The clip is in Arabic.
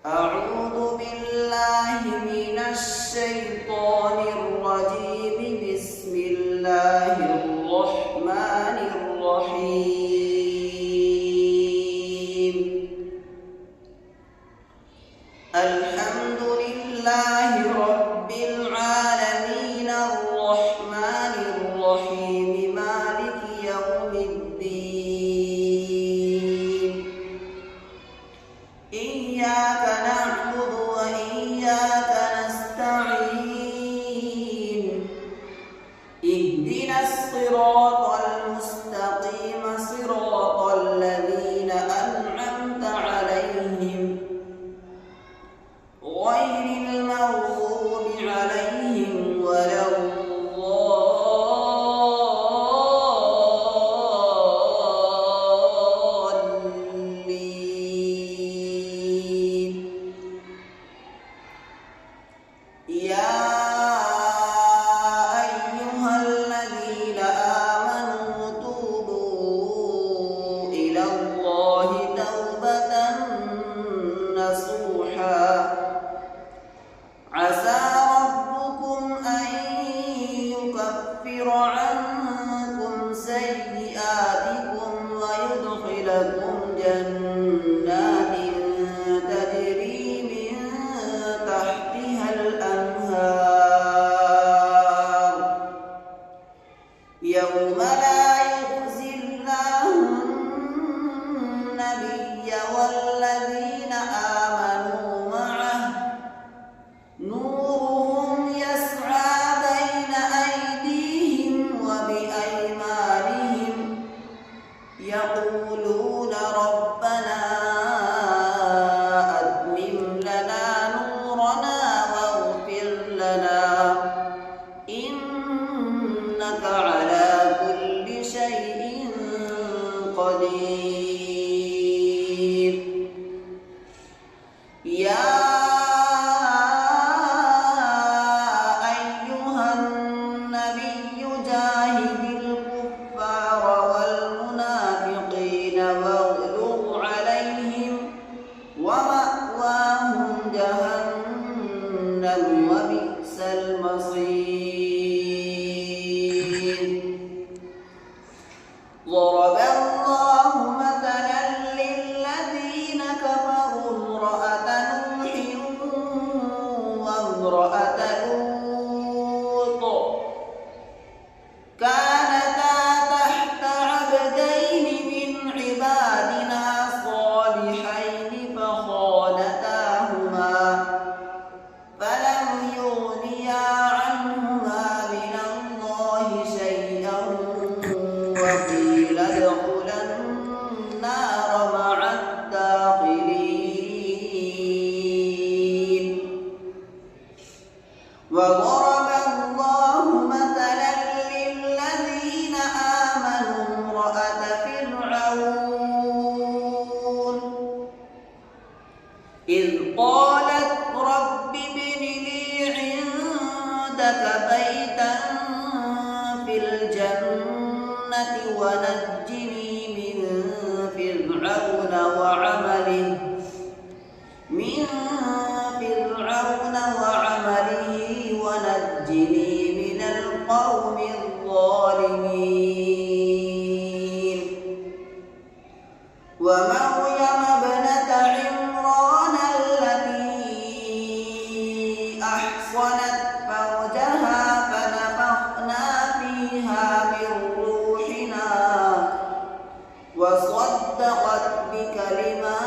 أعوذ بالله من الشيطان الرجيم. بسم الله الرحمن الرحيم. الحمد لله رب العالمين الرحمن الرحيم مالك يوم الدين. إياك نعبد وإياك نستعين. اهدنا الصراط المستقيم صراط الذين أنعمت عليهم غير المغضوب عليهم ولا الضالين. يا أيها الذين آمنوا توبوا إلى الله توبة نصوحا عسى ربكم أن يكفر عنكم سيئاتكم ويدخلكم جنات تجري من تحتها الأنهار يوم لا يخزي الله النبي والذين آمنوا معه نورهم يسعى بين أيديهم وبأيمانهم يقولون ربنا أتمم لنا نورنا واغفر لنا إنك على كل شيء قدير. يا أيها النبي جاهد الكفار والمنافقين واغلظ عليهم ومأواهم جهنم وبئس المصير. ضرب الله مثلا للذين كفروا امرأة نوح وامرأة لوط كانتا تحت عبدين من عبادنا صالحين فخانتاهما فلم يغنيا عنهما من الله شيئا وقيل ادخلا النار مع الداخلين. وضرب الله مثلا للذين آمنوا امرأة فرعون إذ قالت رب ابن لي عندك بيتا في الجنة ونجني من فرعون وعمله ونجني من القوم الظالمين. ومريم ابنة عمران التي أحصنت فرجها فنفخنا فيها من روحنا وصدقت بكلمات